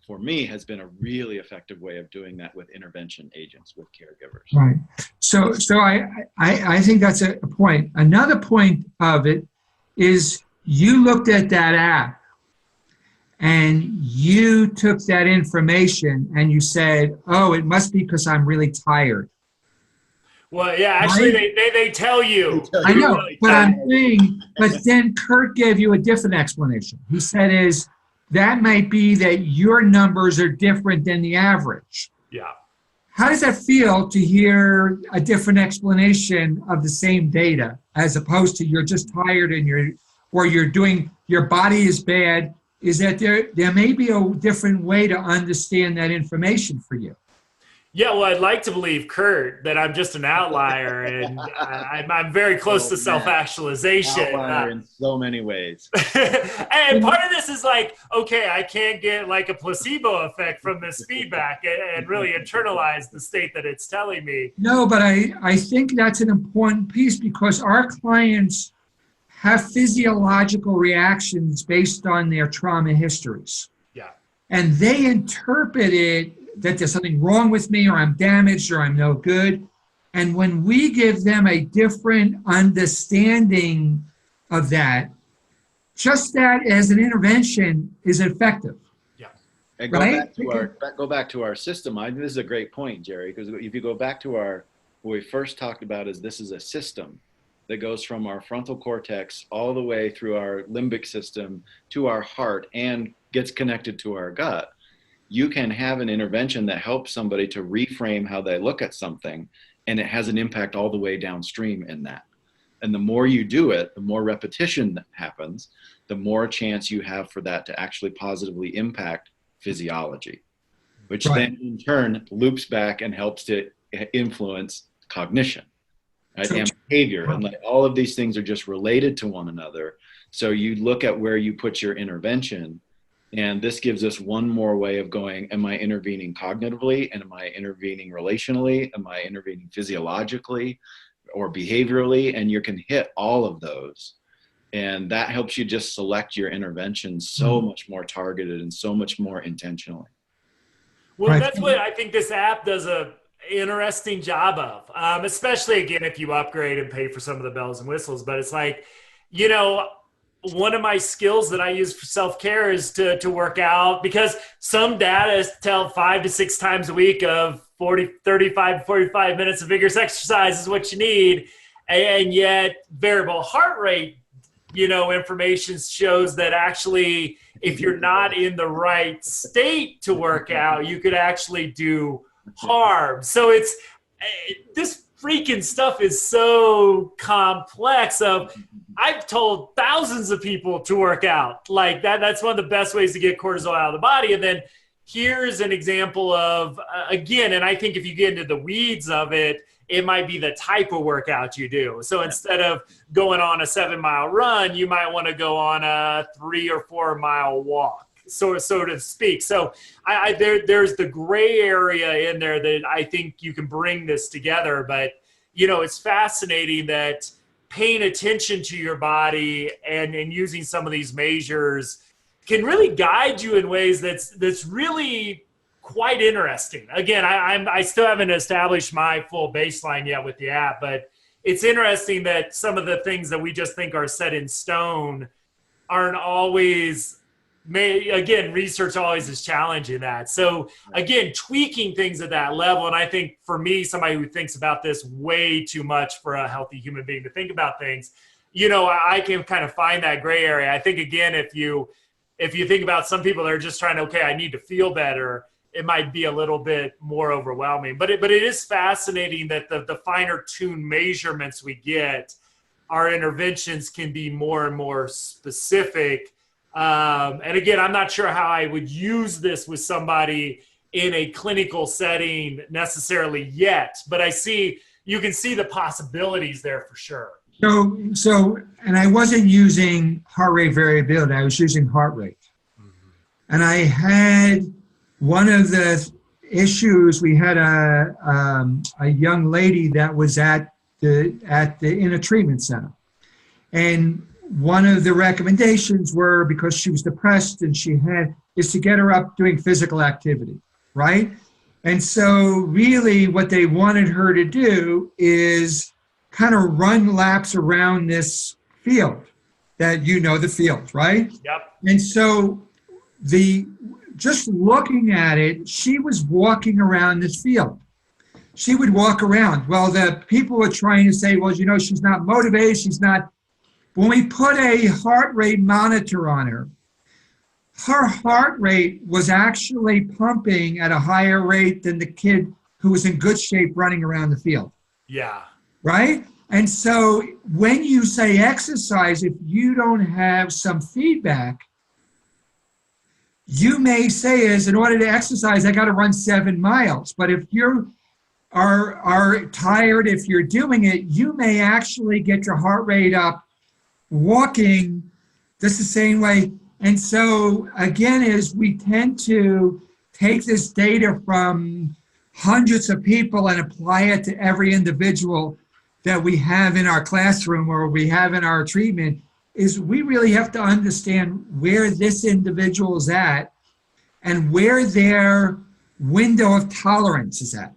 for me has been a really effective way of doing that with intervention agents, with caregivers. Right. So I think that's a point. Another point of it is you looked at that app and you took that information and you said, oh, it must be because I'm really tired. Well, yeah, actually, right? they tell you. I know, but I'm saying, but then Curt gave you a different explanation. He said that might be that your numbers are different than the average. Yeah. How does that feel to hear a different explanation of the same data, as opposed to you're just tired and your body is bad? Is that there may be a different way to understand that information for you? Yeah, well, I'd like to believe, Curt, that I'm just an outlier, and I'm very close to self-actualization. Outlier in so many ways. And part of this is like, okay, I can't get like a placebo effect from this feedback and really internalize the state that it's telling me. No, but I think that's an important piece, because our clients have physiological reactions based on their trauma histories. Yeah. And they interpret it that there's something wrong with me, or I'm damaged, or I'm no good. And when we give them a different understanding of that, just that as an intervention is effective. Yeah. And go back to our system. I think this is a great point, Jerry, because if you go back to what we first talked about, is this is a system that goes from our frontal cortex all the way through our limbic system to our heart and gets connected to our gut. You can have an intervention that helps somebody to reframe how they look at something, and it has an impact all the way downstream in that. And the more you do it, the more repetition that happens, the more chance you have for that to actually positively impact physiology, which then in turn loops back and helps to influence cognition, right? And behavior. And like all of these things are just related to one another. So you look at where you put your intervention, and this gives us one more way of going, am I intervening cognitively? And am I intervening relationally? Am I intervening physiologically or behaviorally? And you can hit all of those. And that helps you just select your interventions so much more targeted and so much more intentionally. Well, that's what I think this app does a interesting job of, especially, again, if you upgrade and pay for some of the bells and whistles. But it's like, you know, one of my skills that I use for self-care is to work out, because some data tell 5 to 6 times a week of 35 to 45 minutes of vigorous exercise is what you need. And yet variable heart rate, you know, information shows that actually if you're not in the right state to work out, you could actually do harm. So it's this freaking stuff is so complex. I've told thousands of people to work out like that. That's one of the best ways to get cortisol out of the body. And then here's an example of, again, and I think if you get into the weeds of it, it might be the type of workout you do. So instead of going on a 7-mile run, you might want to go on a 3 or 4 mile walk, so to speak. So there's the gray area in there that I think you can bring this together. But, you know, it's fascinating that paying attention to your body and using some of these measures can really guide you in ways that's really quite interesting. Again, I still haven't established my full baseline yet with the app, but it's interesting that some of the things that we just think are set in stone aren't always made. Again, research always is challenging that. So again, tweaking things at that level. And I think for me, somebody who thinks about this way too much for a healthy human being to think about things, you know, I can kind of find that gray area. I think, again, if you think about some people that are just trying to, okay, I need to feel better, it might be a little bit more overwhelming. But it is fascinating that the finer tuned measurements we get, our interventions can be more and more specific. And again, I'm not sure how I would use this with somebody in a clinical setting necessarily yet, but you can see the possibilities there for sure. So, and I wasn't using heart rate variability, I was using heart rate. And I had one of the issues, we had a young lady that was in a treatment center. And one of the recommendations were, because she was depressed and is to get her up doing physical activity, right? And so really what they wanted her to do is kind of run laps around this field that, you know, the field, right? Yep. And so just looking at it, she was walking around this field. She would walk around. Well, the people were trying to say, well, you know, she's not motivated, she's not. When we put a heart rate monitor on her heart rate was actually pumping at a higher rate than the kid who was in good shape running around the field. Yeah. Right? And so when you say exercise, if you don't have some feedback, you may say is, in order to exercise, I got to run 7 miles. But if you are tired, if you're doing it, you may actually get your heart rate up walking just the same way. And so again, is we tend to take this data from hundreds of people and apply it to every individual that we have in our classroom or we have in our treatment, is we really have to understand where this individual is at and where their window of tolerance is at,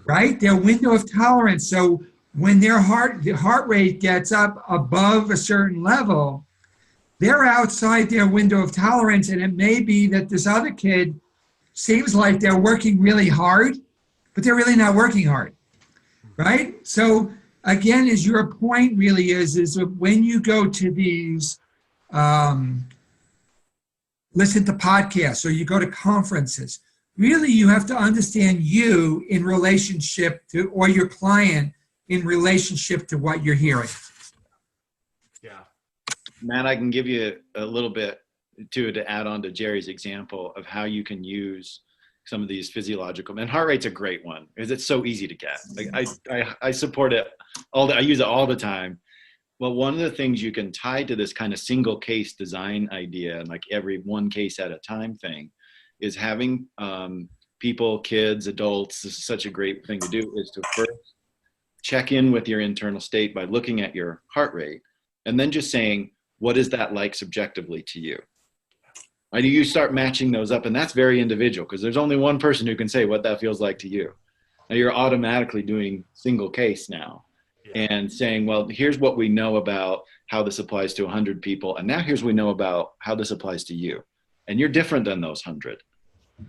right? Their window of tolerance. So when the heart rate gets up above a certain level, they're outside their window of tolerance. And it may be that this other kid seems like they're working really hard, but they're really not working hard, right? So again, is your point really is when you go to these, listen to podcasts or you go to conferences, really you have to understand you in relationship to, or your client in relationship to what you're hearing. Matt, I can give you a little bit to add on to Jerry's example of how you can use some of these physiological, and heart rate's a great one because it's so easy to get. Like I support it I use it all the time. Well, one of the things you can tie to this kind of single case design idea and like every one case at a time thing is having people, kids, adults, this is such a great thing to do, is to first check in with your internal state by looking at your heart rate and then just saying, what is that like subjectively to you? And you start matching those up, and that's very individual because there's only one person who can say what that feels like to you. Now you're automatically doing single case now and saying, well, here's what we know about how this applies to 100 people, and now here's what we know about how this applies to you. And you're different than those 100.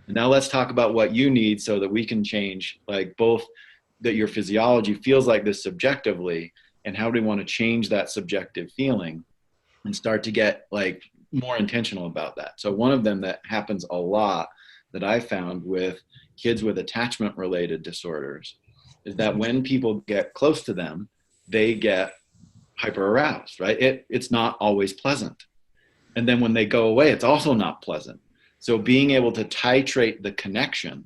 And now let's talk about what you need so that we can change, like both that your physiology feels like this subjectively, and how do we want to change that subjective feeling and start to get like more intentional about that. So one of them that happens a lot that I found with kids with attachment related disorders is that when people get close to them, they get hyper aroused, right? It's not always pleasant. And then when they go away, it's also not pleasant. So being able to titrate the connection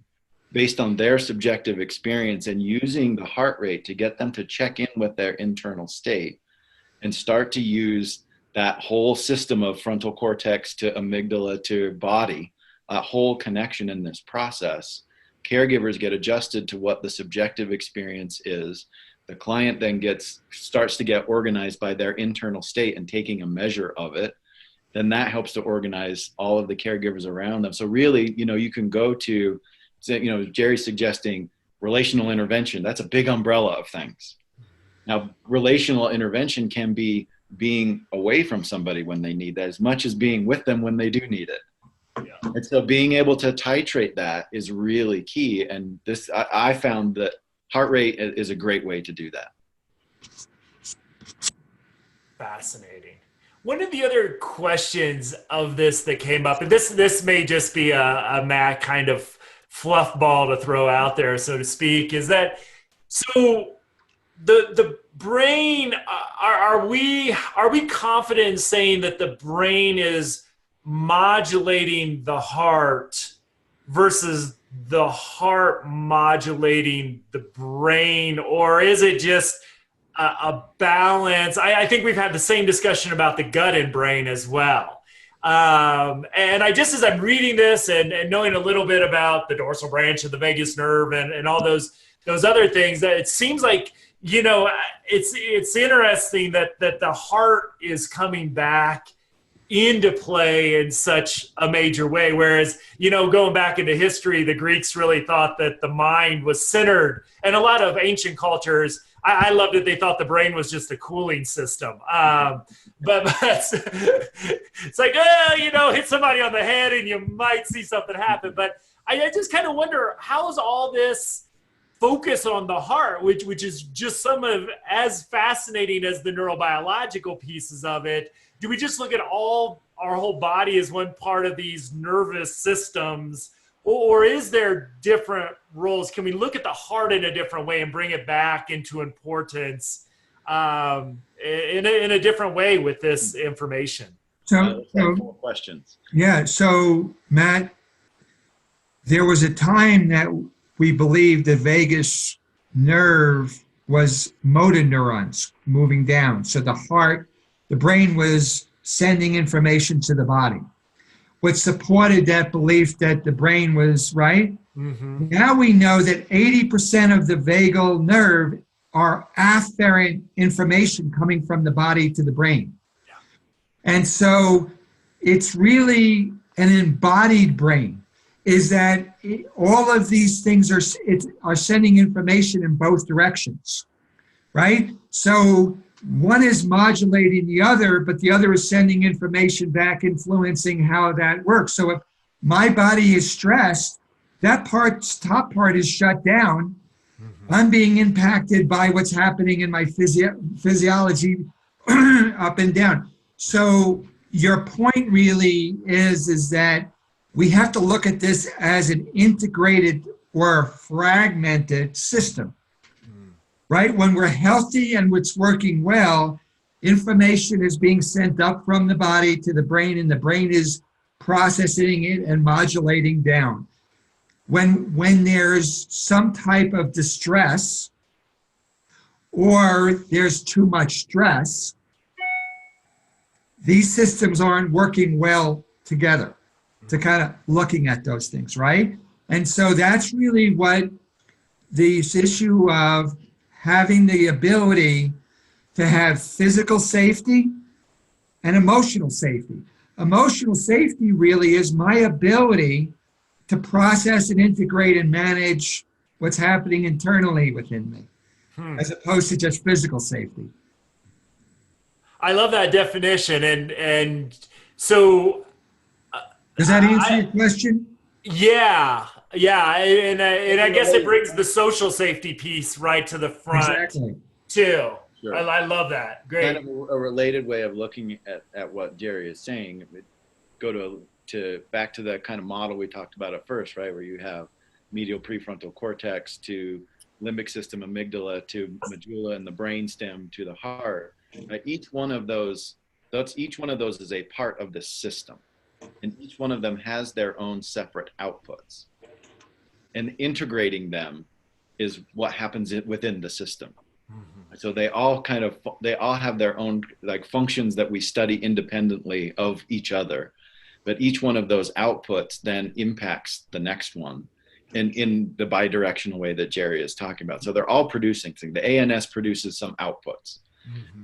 based on their subjective experience and using the heart rate to get them to check in with their internal state and start to use that whole system of frontal cortex to amygdala to body, that whole connection in this process, caregivers get adjusted to what the subjective experience is. The client then starts to get organized by their internal state and taking a measure of it. Then that helps to organize all of the caregivers around them. So really, you can go to, Jerry's suggesting relational intervention. That's a big umbrella of things. Now, relational intervention can be being away from somebody when they need that as much as being with them when they do need it. Yeah. And so being able to titrate that is really key. And this, I found that heart rate is a great way to do that. Fascinating. One of the other questions of this that came up, and this may just be a Matt kind of fluff ball to throw out there, so to speak, is that, so the brain, are we confident in saying that the brain is modulating the heart versus the heart modulating the brain, or is it just a balance? I think we've had the same discussion about the gut and brain as well. And I just, as I'm reading this and knowing a little bit about the dorsal branch of the vagus nerve and all those other things, that it seems like, it's interesting that the heart is coming back into play in such a major way. Whereas, going back into history, the Greeks really thought that the mind was centered, and a lot of ancient cultures, I loved it. They thought the brain was just a cooling system. But it's like, hit somebody on the head and you might see something happen. But I just kind of wonder, how is all this focus on the heart, which is just some of as fascinating as the neurobiological pieces of it? Do we just look at our whole body as one part of these nervous systems, or is there different roles? Can we look at the heart in a different way and bring it back into importance in a different way with this information? So questions. Yeah. So Matt, there was a time that we believed the vagus nerve was motor neurons moving down. So the brain was sending information to the body. What supported that belief that the brain was right? Mm-hmm. Now we know that 80% of the vagal nerve are afferent information coming from the body to the brain. Yeah. And so it's really an embodied brain, is that all of these things are sending information in both directions, right? So one is modulating the other, but the other is sending information back, influencing how that works. So if my body is stressed, that top part is shut down. Mm-hmm. I'm being impacted by what's happening in my physiology up and down. So your point really is that we have to look at this as an integrated or fragmented system. Right? When we're healthy and it's working well, information is being sent up from the body to the brain, and the brain is processing it and modulating down. When there's some type of distress or there's too much stress, these systems aren't working well together to kind of looking at those things, right? And so that's really what this issue of having the ability to have physical safety and emotional safety. Emotional safety really is my ability to process and integrate and manage what's happening internally within me, as opposed to just physical safety. I love that definition. And so... Does that answer your question? Yeah. And I guess it brings the social safety piece right to the front, Exactly. too. Sure. I love that. Great. Kind of a related way of looking at what Jerry is saying, go to back to that kind of model we talked about at first, right? Where you have medial prefrontal cortex to limbic system, amygdala to medulla and the brainstem to the heart. Right? Each one of those is a part of the system. And each one of them has their own separate outputs. And integrating them is what happens within the system. Mm-hmm. So they all have their own like functions that we study independently of each other. But each one of those outputs then impacts the next one in the bidirectional way that Jerry is talking about. So they're all producing things. The ANS produces some outputs,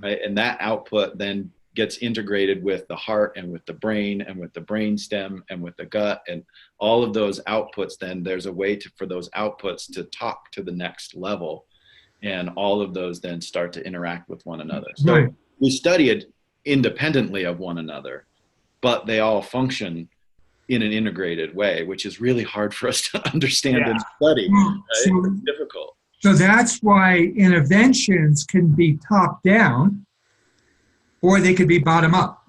right? And that output then gets integrated with the heart and with the brain and with the brainstem and with the gut, and all of those outputs. Then there's a way for those outputs to talk to the next level, and all of those then start to interact with one another. So Right. We study it independently of one another, but they all function in an integrated way, which is really hard for us to understand and study. Right? So, it's difficult. So that's why interventions can be top down, or they could be bottom up.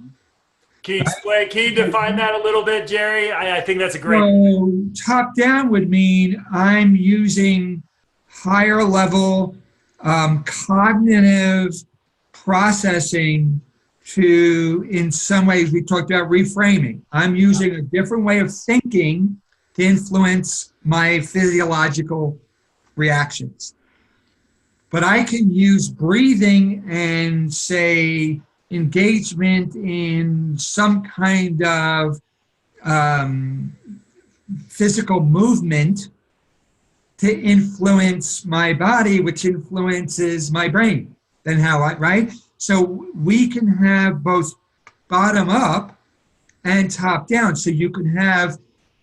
Can you define that a little bit, Jerry? I think that's a great... So top down would mean I'm using higher level cognitive processing to, in some ways, we talked about reframing. I'm using a different way of thinking to influence my physiological reactions. But I can use breathing and, say, engagement in some kind of physical movement to influence my body, which influences my brain. Then right? So we can have both bottom up and top down. So you can have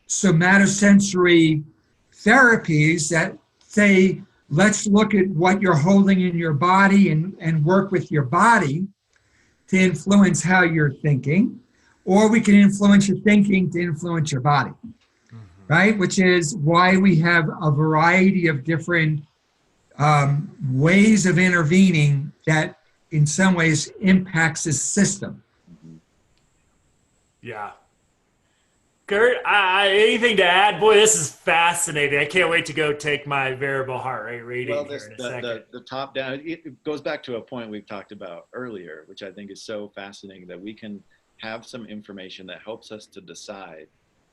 somatosensory therapies that say, let's look at what you're holding in your body and work with your body to influence how you're thinking, or we can influence your thinking to influence your body, right? Which is why we have a variety of different ways of intervening that in some ways impacts the system. Yeah. Curt, anything to add? Boy, this is fascinating. I can't wait to go take my variable heart rate reading here in a second. The top down, it goes back to a point we've talked about earlier, which I think is so fascinating, that we can have some information that helps us to decide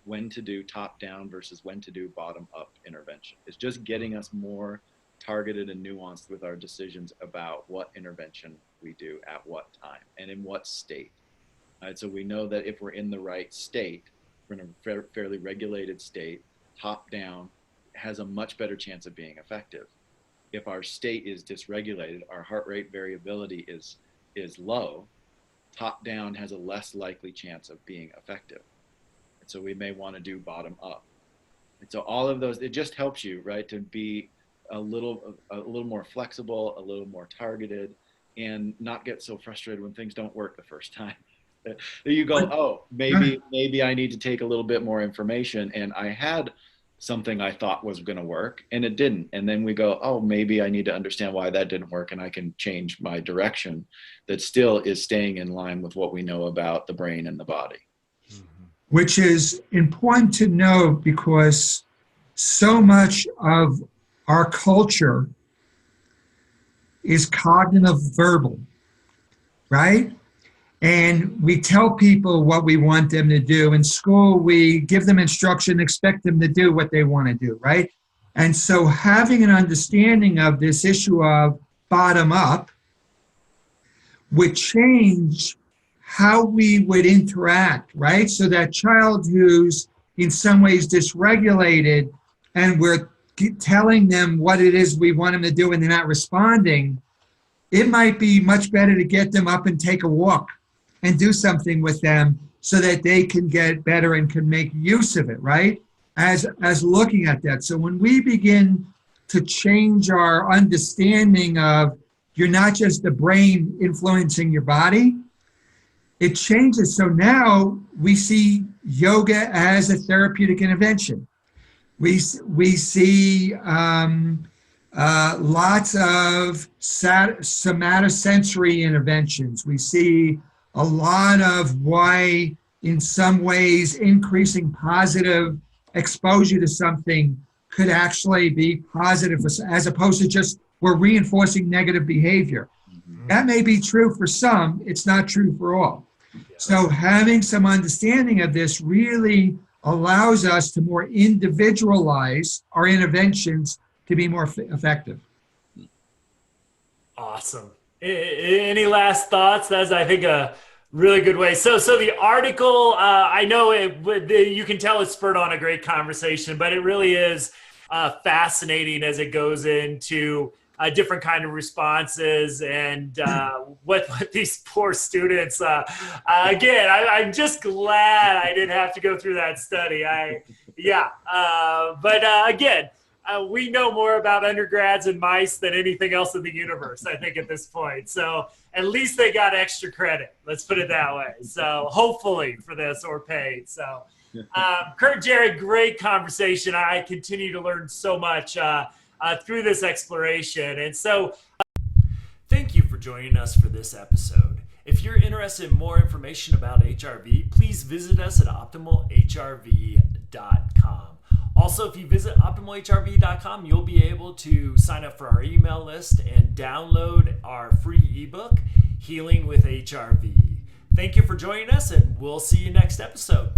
when to do top down versus when to do bottom up intervention. It's just getting us more targeted and nuanced with our decisions about what intervention we do at what time and in what state. So we know that if we're in the right state, we're in a fairly regulated state, top down has a much better chance of being effective. If our state is dysregulated, our heart rate variability is low, top down has a less likely chance of being effective. And so we may want to do bottom up. And so all of those, it just helps you, right, to be a little more flexible, a little more targeted, and not get so frustrated when things don't work the first time. You go, oh, maybe I need to take a little bit more information, and I had something I thought was going to work and it didn't. And then we go, oh, maybe I need to understand why that didn't work, and I can change my direction that still is staying in line with what we know about the brain and the body. Which is important to know, because so much of our culture is cognitive verbal. right? And we tell people what we want them to do. In school, we give them instruction, expect them to do what they want to do, right? And so having an understanding of this issue of bottom up would change how we would interact, right? So that child who's in some ways dysregulated and we're telling them what it is we want them to do and they're not responding, it might be much better to get them up and take a walk and do something with them so that they can get better and can make use of it, right? As looking at that. So when we begin to change our understanding of you're not just the brain influencing your body, it changes. So now we see yoga as a therapeutic intervention. We see lots of somatosensory interventions. We see a lot of why, in some ways, increasing positive exposure to something could actually be positive, as opposed to just we're reinforcing negative behavior. That may be true for some, it's not true for all. So having some understanding of this really allows us to more individualize our interventions to be more effective. Awesome. Any last thoughts? That's, I think, a really good way. So the article, I know you can tell it spurred on a great conversation, but it really is fascinating as it goes into different kind of responses and what these poor students, again, I'm just glad I didn't have to go through that study. But again, we know more about undergrads and mice than anything else in the universe, I think, at this point. So at least they got extra credit. Let's put it that way. So hopefully for this, or paid. So Curt, Jared, great conversation. I continue to learn so much through this exploration. And so thank you for joining us for this episode. If you're interested in more information about HRV, please visit us at optimalhrv.com. Also, if you visit optimalhrv.com, you'll be able to sign up for our email list and download our free ebook, Healing with HRV. Thank you for joining us, and we'll see you next episode.